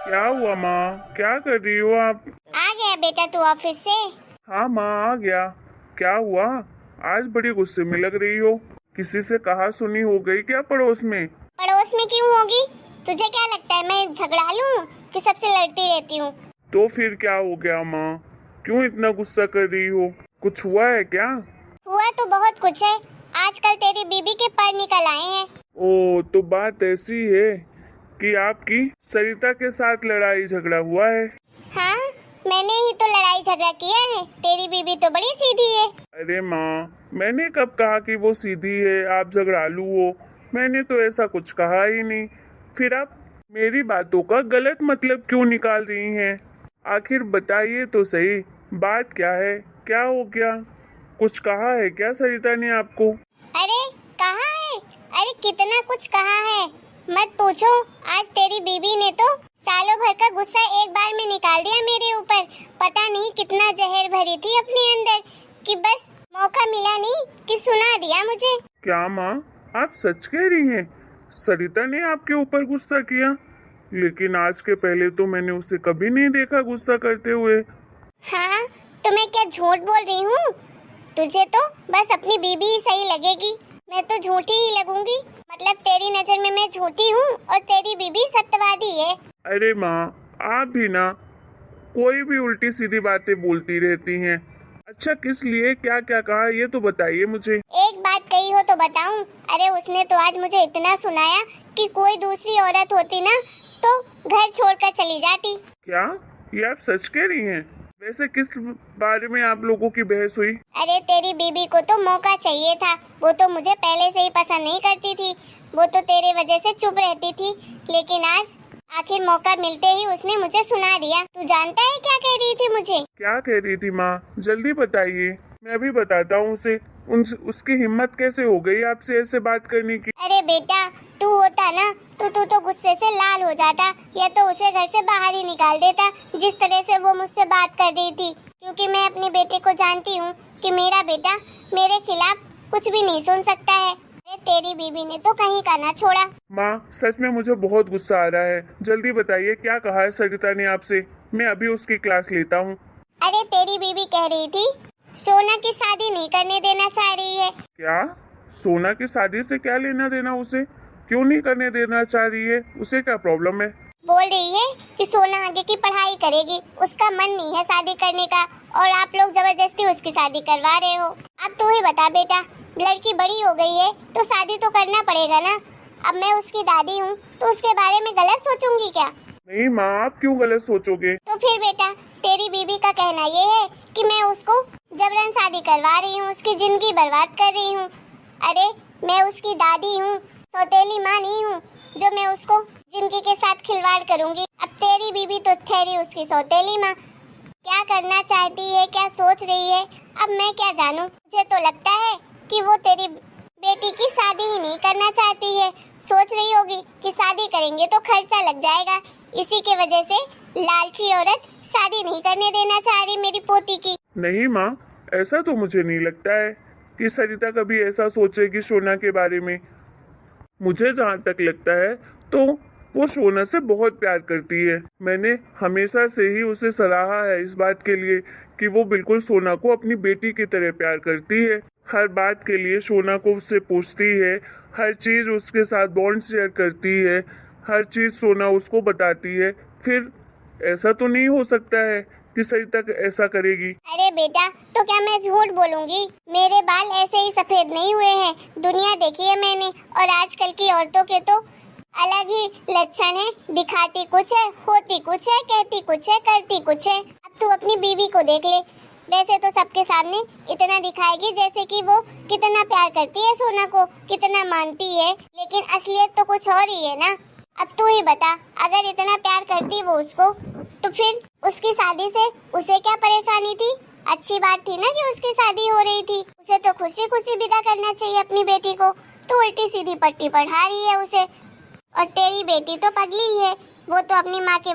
क्या हुआ माँ? क्या कर रही हो आप? आ गया बेटा तू ऑफिस से? हाँ माँ, आ गया। क्या हुआ? आज बड़ी गुस्से में लग रही हो। किसी से कहा सुनी हो गई क्या पड़ोस में? पड़ोस में क्यों होगी? तुझे क्या लगता है मैं झगड़ालू हूँ कि सबसे लड़ती रहती हूँ? तो फिर क्या हो गया माँ? क्यों इतना गुस्सा कर रही हो? कुछ हुआ है क्या? हुआ तो बहुत कुछ है। आजकल तेरी बीबी के पर निकल आए हैं। ओ, तो बात ऐसी है कि आपकी सरिता के साथ लड़ाई झगड़ा हुआ है। हाँ, मैंने ही तो लड़ाई झगड़ा किया है। तेरी बीबी तो बड़ी सीधी है। अरे माँ, मैंने कब कहा कि वो सीधी है, आप झगड़ालू हो? मैंने तो ऐसा कुछ कहा ही नहीं। फिर आप मेरी बातों का गलत मतलब क्यों निकाल रही हैं? आखिर बताइए तो सही, बात क्या है? क्या हो गया? कुछ कहा है क्या सरिता ने आपको? अरे कहाँ है? अरे कितना कुछ कहा है, मत पूछो। आज तेरी बीबी ने तो सालों भर का गुस्सा एक बार में निकाल दिया मेरे ऊपर। पता नहीं कितना जहर भरी थी अपने अंदर कि बस मौका मिला नहीं कि सुना दिया मुझे। क्या माँ, आप सच कह रही हैं? सरिता ने आपके ऊपर गुस्सा किया? लेकिन आज के पहले तो मैंने उसे कभी नहीं देखा गुस्सा करते हुए। हाँ, तो मैं क्या झूठ बोल रही हूँ? तुझे तो बस अपनी बीबी ही सही लगेगी। मैं तो झूठी ही लगूंगी। मतलब तेरी नजर में मैं झूठी हूँ और तेरी बीबी सत्यवादी है। अरे माँ, आप भी ना कोई भी उल्टी सीधी बातें बोलती रहती हैं। अच्छा, किस लिए, क्या क्या कहा, ये तो बताइए मुझे। एक बात कही हो तो बताऊं? अरे उसने तो आज मुझे इतना सुनाया कि कोई दूसरी औरत होती ना तो घर छोड़कर चली जाती। क्या ये आप सच कह रही हैं? वैसे किस बारे में आप लोगों की बहस हुई? अरे तेरी बीबी को तो मौका चाहिए था। वो तो मुझे पहले से ही पसंद नहीं करती थी। वो तो तेरे वजह से चुप रहती थी। लेकिन आज आखिर मौका मिलते ही उसने मुझे सुना दिया। तू जानता है क्या कह रही थी मुझे? क्या कह रही थी माँ? जल्दी बताइए, मैं भी बताता हूँ उसे। उसकी हिम्मत कैसे हो गई आपसे ऐसे बात करने की? अरे बेटा, तू होता ना तो तू तो गुस्से से लाल हो जाता या तो उसे घर से बाहर ही निकाल देता। जिस तरह से वो मुझसे बात कर रही थी, क्योंकि मैं अपने बेटे को जानती हूँ कि मेरा बेटा मेरे खिलाफ कुछ भी नहीं सुन सकता है। अरे तेरी बीबी ने तो कहीं का ना छोड़ा। माँ, सच में मुझे बहुत गुस्सा आ रहा है। जल्दी बताइए, क्या कहा है सरिता ने आपसे? मैं अभी उसकी क्लास लेता हूँ। अरे तेरी बीबी कह रही थी सोना की शादी नहीं करने देना चाह रही है। क्या? सोना की शादी से क्या लेना देना उसे? क्यों नहीं करने देना चाह रही है? उसे क्या प्रॉब्लम है? बोल रही है कि सोना आगे की पढ़ाई करेगी, उसका मन नहीं है शादी करने का और आप लोग जबरदस्ती उसकी शादी करवा रहे हो। अब तू ही बता बेटा, लड़की बड़ी हो गई है तो शादी तो करना पड़ेगा ना। अब मैं उसकी दादी हूँ तो उसके बारे में गलत सोचूंगी क्या? नहीं माँ, आप क्यों गलत सोचोगे? तो फिर बेटा, तेरी बीबी का कहना ये है कि मैं उसको जबरन शादी करवा रही हूँ, उसकी जिंदगी बर्बाद कर रही हूँ। अरे मैं उसकी दादी हूँ, सौतेली माँ नहीं हूँ जो मैं उसको जिंदगी के साथ खिलवाड़ करूंगी। अब तेरी बीबी तो ठहरी उसकी सौतेली माँ। क्या करना चाहती है, क्या सोच रही है, अब मैं क्या जानूं। मुझे तो लगता है कि वो तेरी बेटी की शादी ही नहीं करना चाहती है। सोच रही होगी कि शादी करेंगे तो खर्चा लग जाएगा। इसी के वजह से लालची औरत शादी नहीं करने देना चाह रही मेरी पोती की। नहीं माँ, ऐसा तो मुझे नहीं लगता है कि सरिता कभी ऐसा सोचेगी सोना के बारे में। मुझे जहाँ तक लगता है तो वो सोना से बहुत प्यार करती है। मैंने हमेशा से ही उसे सराहा है इस बात के लिए कि वो बिल्कुल सोना को अपनी बेटी की तरह प्यार करती है। हर बात के लिए सोना को उससे पूछती है, हर चीज उसके साथ बॉन्ड शेयर करती है, हर चीज सोना उसको बताती है। फिर ऐसा तो नहीं हो सकता है कि सरिता ऐसा करेगी। अरे बेटा, तो क्या मैं झूठ बोलूंगी? मेरे बाल ऐसे ही सफेद नहीं हुए हैं। दुनिया देखी है मैंने और आजकल की औरतों के तो अलग ही लक्षण है। दिखाती कुछ है, होती कुछ है, कहती कुछ है, करती कुछ है। अब तू अपनी बीवी को देख ले। वैसे तो सबके सामने इतना दिखाएगी जैसे कि वो कितना प्यार करती है सोना को, कितना मानती है, लेकिन असलियत तो कुछ और ही है ना। अब तू ही बता, अगर इतना प्यार करती वो उसको तो फिर उसकी शादी से उसे क्या परेशानी थी? अच्छी बात थी ना कि उसकी शादी हो रही थी। उसे तो खुशी खुशी विदा करना चाहिए अपनी बेटी को। तो उल्टी सीधी पट्टी पढ़ा रही है उसे। और तेरी बेटी तो पगली ही है, वो तो अपनी माँ के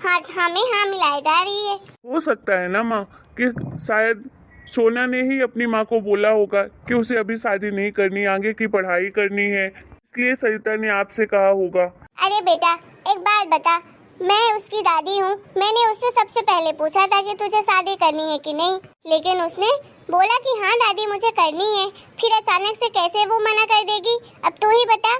हाथ हाँ में हाँ मिलाए जा रही है। हो सकता है ना माँ कि शायद सोना ने ही अपनी माँ को बोला होगा कि उसे अभी शादी नहीं करनी, आगे की पढ़ाई करनी है, इसलिए सरिता ने आपसे कहा होगा। अरे बेटा, एक बात बता, मैं उसकी दादी हूँ। मैंने उससे सबसे पहले पूछा था कि तुझे शादी करनी है कि नहीं, लेकिन उसने बोला कि हाँ दादी मुझे करनी है। फिर अचानक से कैसे वो मना कर देगी, अब तू ही बता।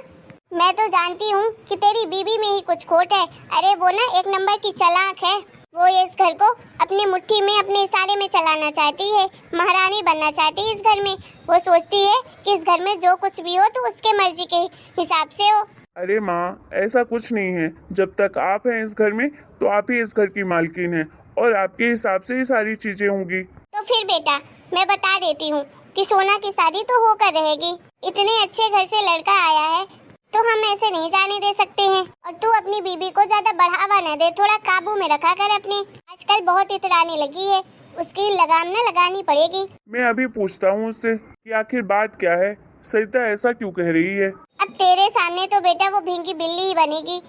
मैं तो जानती हूँ कि तेरी बीबी में ही कुछ खोट है। अरे वो ना एक नंबर की चालाक है। वो इस घर को अपनी मुट्ठी में, अपने इशारे में चलाना चाहती है, महारानी बनना चाहती है इस घर में। वो सोचती है कि इस घर में जो कुछ भी हो तो उसके मर्जी के हिसाब से हो। अरे माँ, ऐसा कुछ नहीं है। जब तक आप हैं इस घर में तो आप ही इस घर की मालकिन हैं और आपके हिसाब से ही सारी चीजें होंगी। तो फिर बेटा मैं बता देती हूँ कि सोना की शादी तो होकर रहेगी। इतने अच्छे घर से लड़का आया है तो हम ऐसे नहीं जाने दे सकते हैं। और तू अपनी बीबी को ज्यादा बढ़ावा न दे, थोड़ा काबू में रखा कर अपने। आजकल बहुत इतराने लगी है, उसकी लगाम न लगानी पड़ेगी। मैं अभी पूछता हूँ उससे कि आखिर बात क्या है, सरिता ऐसा क्यों कह रही है। अब तेरे सामने तो बेटा वो भींगी बिल्ली ही बनेगी।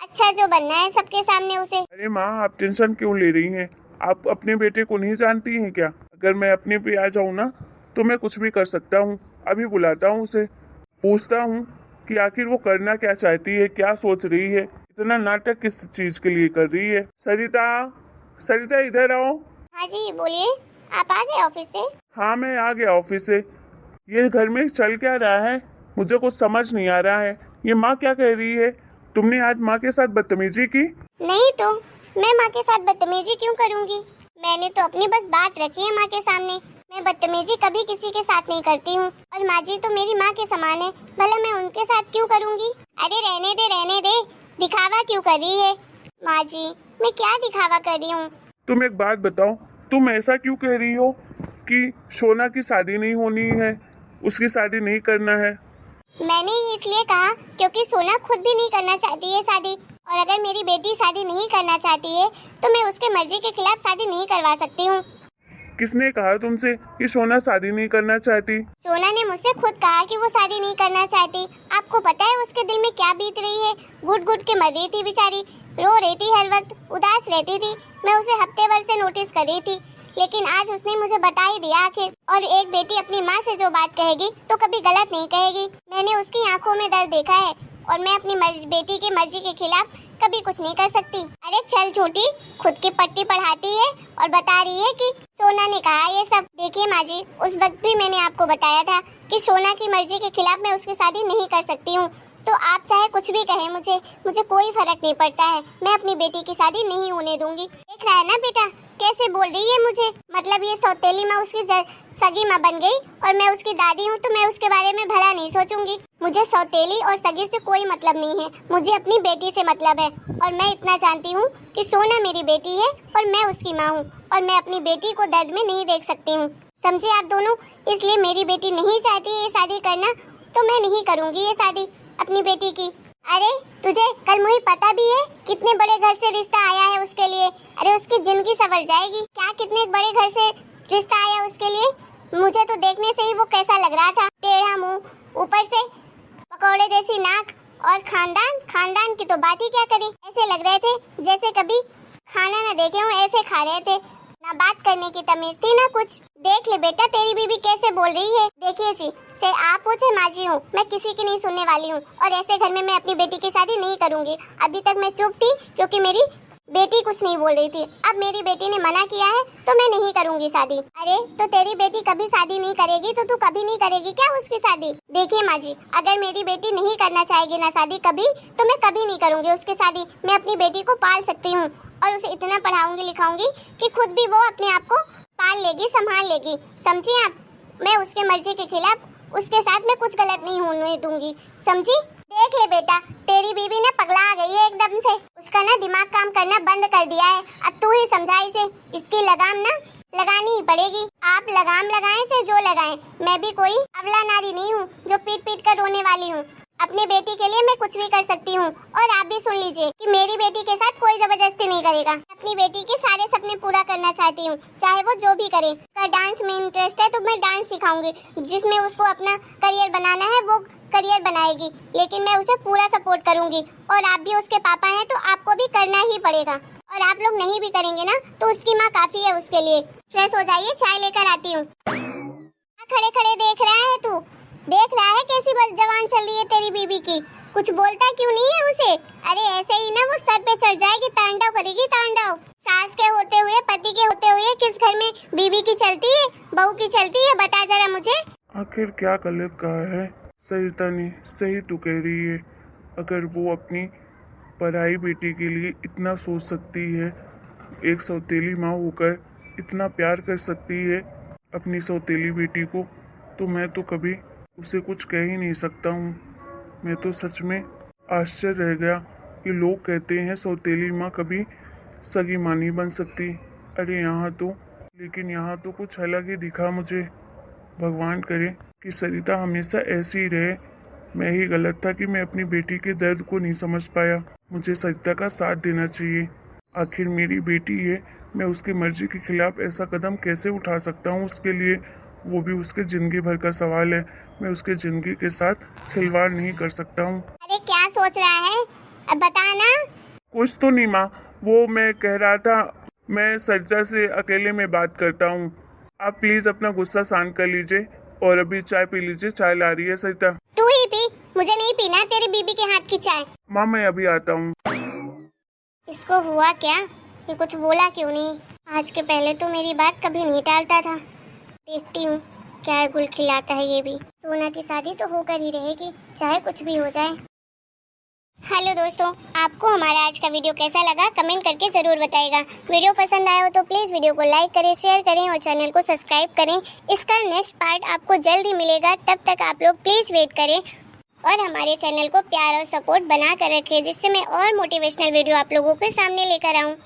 अच्छा जो बनना है सबके सामने उसे। अरे माँ, आप टेंशन क्यों ले रही हैं? आप अपने बेटे को नहीं जानती हैं क्या? अगर मैं अपने पे आ जाऊँ ना तो मैं कुछ भी कर सकता हूँ। अभी बुलाता हूँ उसे, पूछता हूँ कि आखिर वो करना क्या चाहती है, क्या सोच रही है, इतना नाटक किस चीज के लिए कर रही है। सरिता, सरिता इधर आओ। हाँ जी बोलिए, आप आ गए ऑफिस से? हाँ मैं आ गया ऑफिस से। ये घर में चल क्या रहा है, मुझे कुछ समझ नहीं आ रहा है। ये माँ क्या कह रही है? तुमने आज माँ के साथ बदतमीजी की? नहीं तो मैं माँ के साथ बदतमीजी क्यों करूँगी? मैंने तो अपनी बस बात रखी है माँ के सामने। मैं बदतमीजी कभी किसी के साथ नहीं करती हूँ और माँ जी तो मेरी माँ के समान है, भला मैं उनके साथ क्यों करूँगी? अरे रहने दे, दिखावा क्यों कर रही है? माँ जी मैं क्या दिखावा कर रही हूँ? तुम एक बात बताओ, तुम ऐसा क्यों कह रही हो कि सोना की शादी नहीं होनी है, उसकी शादी नहीं करना है? मैंने इसलिए कहा क्योंकि सोना खुद भी नहीं करना चाहती है शादी, और अगर मेरी बेटी शादी नहीं करना चाहती है तो मैं उसके मर्जी के खिलाफ शादी नहीं करवा सकती हूँ। किसने कहा तुमसे कि सोना शादी नहीं करना चाहती? सोना ने मुझसे खुद कहा कि वो शादी नहीं करना चाहती। आपको पता है उसके दिल में क्या बीत रही है? घुट घुट के मर रही थी बेचारी, रो रही थी, हर वक्त उदास रहती थी। मैं उसे हफ्ते भर से नोटिस कर रही थी, लेकिन आज उसने मुझे बता ही दिया आखिर। और एक बेटी अपनी माँ से जो बात कहेगी तो कभी गलत नहीं कहेगी। मैंने उसकी आंखों में दर्द देखा है और मैं अपनी बेटी की मर्जी के खिलाफ कभी कुछ नहीं कर सकती। अरे चल झूठी, खुद की पट्टी पढ़ाती है और बता रही है कि सोना ने कहा ये सब। देखिए माँ जी, उस वक्त भी मैंने आपको बताया था कि सोना की मर्जी के खिलाफ मैं उसकी शादी नहीं कर सकती हूँ। तो आप चाहे कुछ भी कहें, मुझे कोई फर्क नहीं पड़ता है। मैं अपनी बेटी की शादी नहीं होने दूंगी। देख रहा है ना बेटा कैसे बोल रही है मुझे? मतलब ये सौतेली माँ उसकी सगी माँ बन गई और मैं उसकी दादी हूँ तो मैं उसके बारे में भला नहीं सोचूंगी। मुझे सौतेली और सगी से कोई मतलब नहीं है, मुझे अपनी बेटी से मतलब है। और मैं इतना जानती हूँ कि सोना मेरी बेटी है और मैं उसकी माँ हूँ और मैं अपनी बेटी को दर्द में नहीं देख सकती हूँ। समझे आप दोनों? इसलिए मेरी बेटी नहीं चाहती है ये शादी करना तो मैं नहीं करूँगी ये शादी अपनी बेटी की। अरे तुझे कल मुझे पता भी है कितने बड़े घर से रिश्ता आया है उसके लिए। अरे उसकी जिंदगी संवर जाएगी। क्या कितने बड़े घर से रिश्ता आया उसके लिए? मुझे तो देखने से ही वो कैसा लग रहा था, टेढ़ा मुंह, ऊपर से पकौड़े जैसी नाक, और खानदान की तो बात ही क्या करी। ऐसे लग रहे थे जैसे कभी खाना न देखे हो, ऐसे खा रहे थे। ना बात करने की तमीज थी ना कुछ। देख ले बेटा तेरी बीबी कैसे बोल रही है। देखिए जी, चाहे आप हो चाहे माँ जी हो, मैं किसी की नहीं सुनने वाली हूँ और ऐसे घर में मैं अपनी बेटी की शादी नहीं करूँगी। अभी तक मैं चुप थी क्योंकि मेरी बेटी कुछ नहीं बोल रही थी। अब मेरी बेटी ने मना किया है तो मैं नहीं करूँगी शादी। अरे तो तेरी बेटी कभी शादी नहीं करेगी तो तू कभी नहीं करेगी क्या उसकी शादी? देखिए माँ जी, अगर मेरी बेटी नहीं करना चाहेगी ना शादी कभी, तो मैं कभी नहीं करूँगी उसकी शादी। मैं अपनी बेटी को पाल सकती हूँ और उसे इतना पढ़ाऊंगी लिखाऊंगी कि खुद भी वो अपने आप को पाल लेगी, संभाल लेगी। समझी आप? मैं उसके मर्जी के खिलाफ उसके साथ में कुछ गलत नहीं होने दूंगी। समझी? देख ले बेटा तेरी बीबी ना पगला गई है एकदम से। उसका ना दिमाग काम करना बंद कर दिया है। अब तू ही समझा इसे। इसकी लगाम ना लगानी ही पड़ेगी। आप लगाम लगाएं चाहे जो लगाएं, मैं भी कोई अबला नारी नहीं हूँ जो पीट पीट कर रोने वाली हूँ। अपनी बेटी के लिए मैं कुछ भी कर सकती हूँ। और आप भी सुन लीजिए कि मेरी बेटी के साथ कोई जबरदस्ती नहीं करेगा। अपनी बेटी के सारे सपने पूरा करना चाहती हूँ, चाहे वो जो भी करे। उसका डांस में इंटरेस्ट है तो मैं डांस सिखाऊंगी, जिसमें उसको अपना करियर बनाना है वो करियर बनाएगी, लेकिन मैं उसे पूरा सपोर्ट करूंगी। और आप भी उसके पापा हैं तो आपको भी करना ही पड़ेगा। और आप लोग नहीं भी करेंगे ना तो उसकी माँ काफी है उसके लिए। फ्रेश हो जाइए, चाय लेकर आती हूँ। खड़े खड़े देख रहा है तू? देख रहा है कैसी जवान चल रही है तेरी बीबी की? कुछ बोलता क्यों नहीं है उसे? अरे ऐसे ही ना वो सर पे चढ़ जाएगी, तांडव करेगी तांडव। सास के होते हुए, पति के होते हुए किस घर में बीवी की चलती है, बहू की चलती है? बता जरा मुझे। आखिर क्या गलत कहा है सरिता ने? सही तो कह रही है। अगर वो अपनी पराई बेटी के लिए इतना सोच सकती है, एक सौतेली माँ होकर इतना प्यार कर सकती है अपनी सौतेली बेटी को, तो मैं तो कभी उसे कुछ कह ही नहीं सकता हूँ। मैं तो सच में आश्चर्य रह गया कि लोग कहते हैं सौतेली माँ कभी सगी माँ नहीं बन सकती। अरे लेकिन यहाँ तो कुछ अलग ही दिखा मुझे। भगवान करे कि सरिता हमेशा ऐसी ही रहे। मैं ही गलत था कि मैं अपनी बेटी के दर्द को नहीं समझ पाया। मुझे सरिता का साथ देना चाहिए। आखिर मेरी बेटी है, मैं उसकी मर्जी के खिलाफ ऐसा कदम कैसे उठा सकता हूँ उसके लिए? वो भी उसके जिंदगी भर का सवाल है। मैं उसके जिंदगी के साथ खिलवाड़ नहीं कर सकता हूँ। अरे क्या सोच रहा है, अब बता ना। कुछ तो नहीं माँ, वो मैं कह रहा था मैं सरिता से अकेले में बात करता हूँ। आप प्लीज अपना गुस्सा शांत कर लीजिए और अभी चाय पी लीजिए। चाय ला रही है सरिता। तू ही पी, मुझे नहीं पीना तेरी बीबी के हाथ की चाय। माँ मैं अभी आता हूँ। इसको हुआ क्या? ये कुछ बोला क्यों नहीं? आज के पहले तो मेरी बात कभी नहीं टालता था। देखती हूँ क्या गुल खिलाता है ये भी। सोना की शादी तो होकर ही रहेगी, चाहे कुछ भी हो जाए। हेलो दोस्तों, आपको हमारा आज का वीडियो कैसा लगा कमेंट करके जरूर बताइएगा। वीडियो पसंद आया हो तो प्लीज वीडियो को लाइक करें, शेयर करें और चैनल को सब्सक्राइब करें। इसका नेक्स्ट पार्ट आपको जल्द ही मिलेगा, तब तक आप लोग प्लीज वेट करें और हमारे चैनल को प्यार और सपोर्ट बना कर रखें, जिससे मैं और मोटिवेशनल वीडियो आप लोगों के सामने लेकर आऊँ।